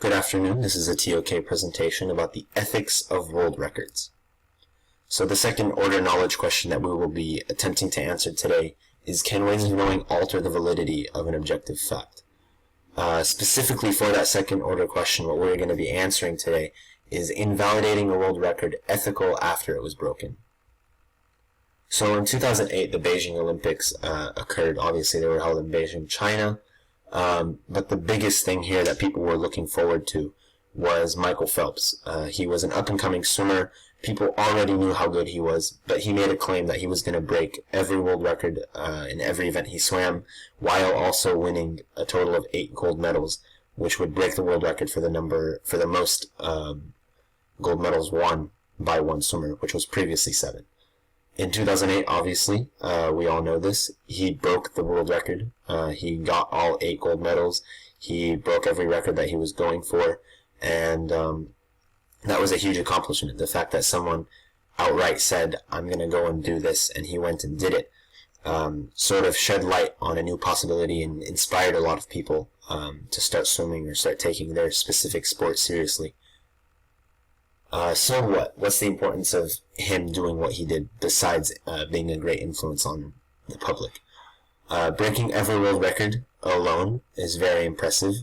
Good afternoon, this is a Tok presentation about the ethics of world records. So the second order knowledge question that we will be attempting to answer today is, can ways of knowing alter the validity of an objective fact? Specifically for that second order question, what we're going to be answering today is invalidating a world record ethical after it was broken. So in 2008, the Beijing Olympics occurred. Obviously, they were held in Beijing, China. But the biggest thing here that people were looking forward to was Michael Phelps. He was an up-and-coming swimmer. People already knew how good he was, but he made a claim that he was going to break every world record in every event he swam, while also winning a total of 8 gold medals, which would break the world record for the most gold medals won by one swimmer, which was previously 7. In 2008, obviously, we all know this, he broke the world record. He got all 8 gold medals. He broke every record that he was going for, and that was a huge accomplishment. The fact that someone outright said, I'm going to go and do this, and he went and did it, sort of shed light on a new possibility and inspired a lot of people to start swimming or start taking their specific sport seriously. So what? What's the importance of him doing what he did besides being a great influence on the public? Breaking every world record alone is very impressive.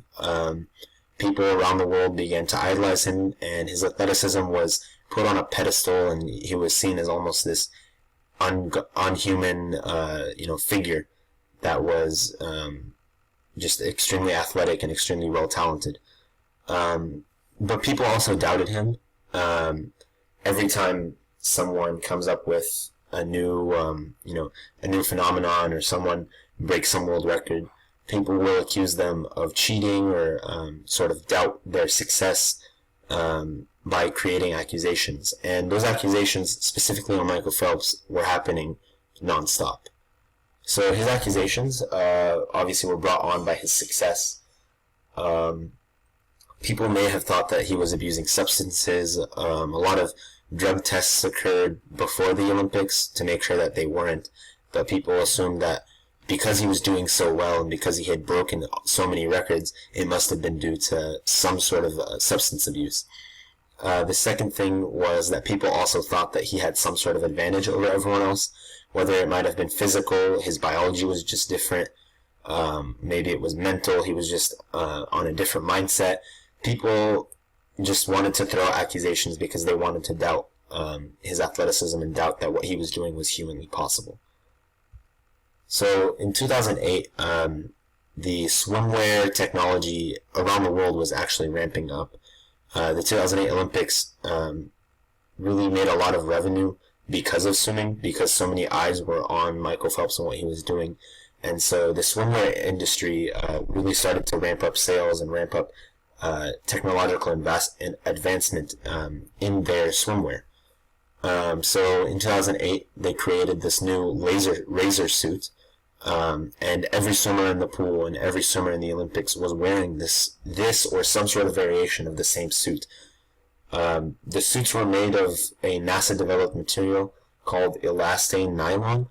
People around the world began to idolize him, and his athleticism was put on a pedestal, and he was seen as almost this unhuman, figure that was just extremely athletic and extremely well talented. But people also doubted him. Every time someone comes up with a new phenomenon, or someone breaks some world record, people will accuse them of cheating or sort of doubt their success by creating accusations. And those accusations, specifically on Michael Phelps, were happening nonstop. So his accusations obviously were brought on by his success. People may have thought that he was abusing substances. A lot of drug tests occurred before the Olympics to make sure that they weren't. But people assumed that because he was doing so well and because he had broken so many records, it must have been due to some sort of substance abuse. The second thing was that people also thought that he had some sort of advantage over everyone else, whether it might have been physical, his biology was just different, maybe it was mental, he was just on a different mindset. People just wanted to throw out accusations because they wanted to doubt his athleticism and doubt that what he was doing was humanly possible. So in 2008, the swimwear technology around the world was actually ramping up. The 2008 Olympics really made a lot of revenue because of swimming, because so many eyes were on Michael Phelps and what he was doing. And so the swimwear industry really started to ramp up sales and ramp up technological advancement in their swimwear. So in 2008, they created this new razor suit, and every swimmer in the pool and every swimmer in the Olympics was wearing this or some sort of variation of the same suit. The suits were made of a NASA-developed material called elastane nylon,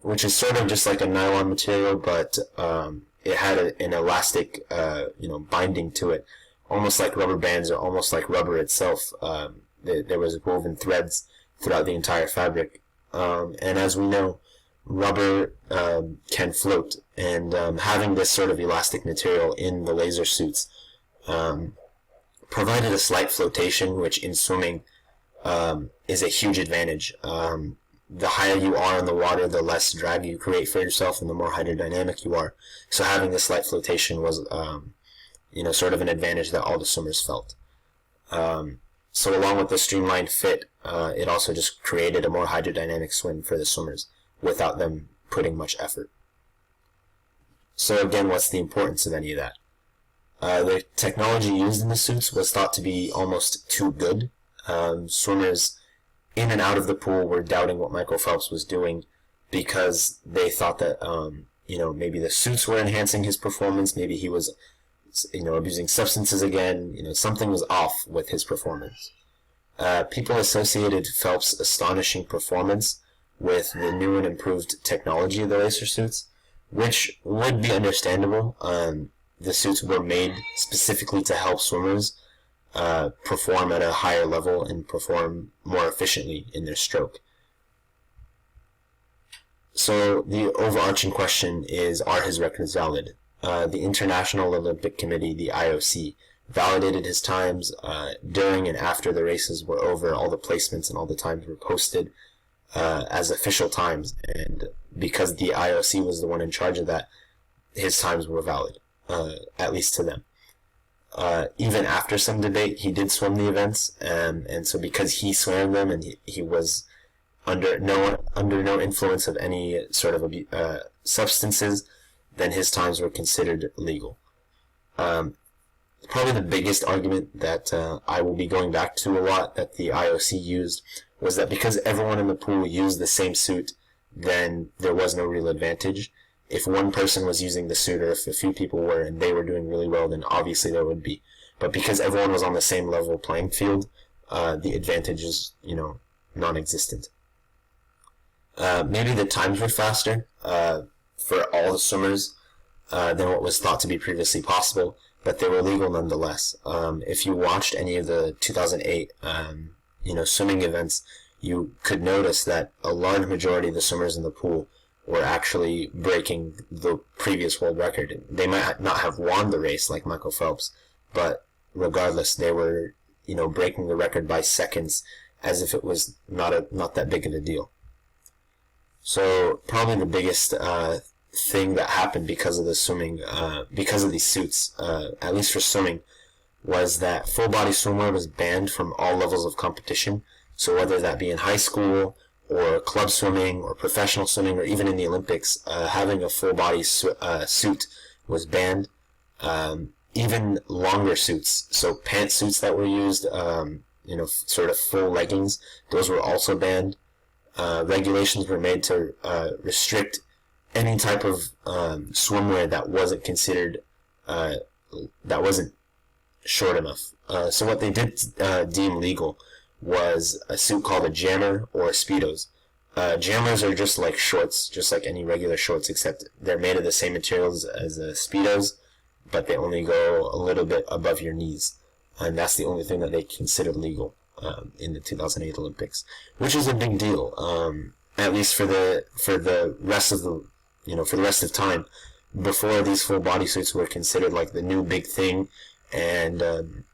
which is sort of just like a nylon material, but it had an elastic, binding to it, almost like rubber bands or almost like rubber itself. There was woven threads throughout the entire fabric. And as we know, rubber can float, and having this sort of elastic material in the laser suits provided a slight flotation, which in swimming is a huge advantage. The higher you are in the water, the less drag you create for yourself and the more hydrodynamic you are. So having this slight flotation was, sort of an advantage that all the swimmers felt. So along with the streamlined fit, it also just created a more hydrodynamic swim for the swimmers without them putting much effort. So again, what's the importance of any of that? The technology used in the suits was thought to be almost too good. Swimmers in and out of the pool were doubting what Michael Phelps was doing because they thought that, maybe the suits were enhancing his performance, maybe he was, abusing substances again, something was off with his performance. People associated Phelps' astonishing performance with the new and improved technology of the laser suits, which would be understandable. the suits were made specifically to help swimmers perform at a higher level and perform more efficiently in their stroke. So the overarching question is, are his records valid? The International Olympic Committee, the IOC, validated his times during and after the races were over. All the placements and all the times were posted as official times, and because the IOC was the one in charge of that, his times were valid, at least to them. Even after some debate, he did swim the events, and so because he swam them and he was under no influence of any sort of substances, then his times were considered legal. Probably the biggest argument that I will be going back to a lot that the IOC used was that because everyone in the pool used the same suit, then there was no real advantage. If one person was using the suit, or if a few people were and they were doing really well, then obviously there would be. But because everyone was on the same level playing field, the advantage is, non-existent. Maybe the times were faster for all the swimmers than what was thought to be previously possible, but they were legal nonetheless. If you watched any of the 2008 swimming events, you could notice that a large majority of the swimmers in the pool were actually breaking the previous world record. They might not have won the race like Michael Phelps, but regardless, they were breaking the record by seconds, as if it was not that big of a deal. So probably the biggest thing that happened because of the swimming, because of these suits, at least for swimming, was that full body swimwear was banned from all levels of competition. So whether that be in high school or club swimming or professional swimming or even in the Olympics, having a full body suit was banned. Even longer suits, so pantsuits that were used, sort of full leggings, those were also banned. Regulations were made to restrict any type of swimwear that wasn't considered, that wasn't short enough. So what they did deem legal was a suit called a jammer or Speedos. Jammers are just like shorts, just like any regular shorts, except they're made of the same materials as Speedos, but they only go a little bit above your knees, and that's the only thing that they considered legal in the 2008 Olympics, which is a big deal, at least for the rest of the for the rest of time. Before, these full bodysuits were considered like the new big thing, and the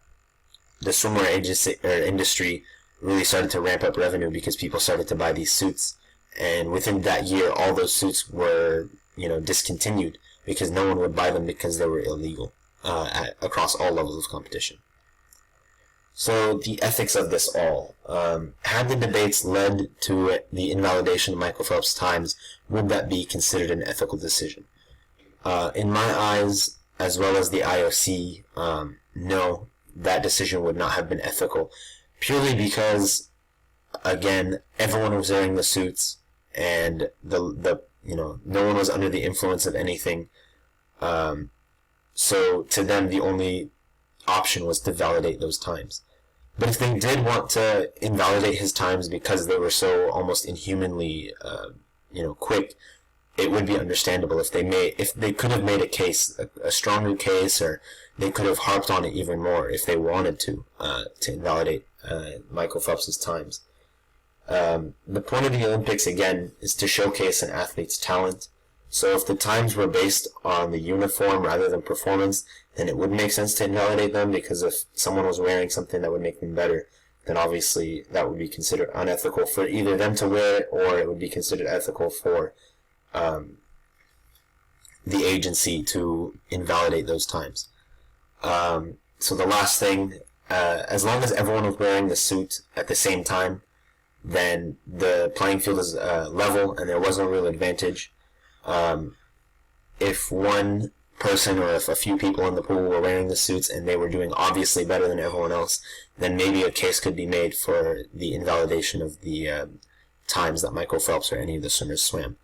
swimwear industry really started to ramp up revenue because people started to buy these suits, and within that year, all those suits were discontinued because no one would buy them because they were illegal across all levels of competition. So the ethics of this all. Had the debates led to the invalidation of Michael Phelps' times, would that be considered an ethical decision? In my eyes, as well as the IOC, no, that decision would not have been ethical, purely because, again, everyone was wearing the suits, and no one was under the influence of anything. So to them, the only option was to validate those times. But if they did want to invalidate his times because they were so almost inhumanly, quick, it would be understandable if they could have made a case, a stronger case, or they could have harped on it even more if they wanted to invalidate Michael Phelps' times. The point of the Olympics, again, is to showcase an athlete's talent. So if the times were based on the uniform rather than performance, then it would make sense to invalidate them, because if someone was wearing something that would make them better, then obviously that would be considered unethical for either them to wear it, or it would be considered ethical for the agency to invalidate those times. So the last thing, as long as everyone was wearing the suit at the same time, then the playing field is level and there was no real advantage. If one person or if a few people in the pool were wearing the suits and they were doing obviously better than everyone else, then maybe a case could be made for the invalidation of the times that Michael Phelps or any of the swimmers swam.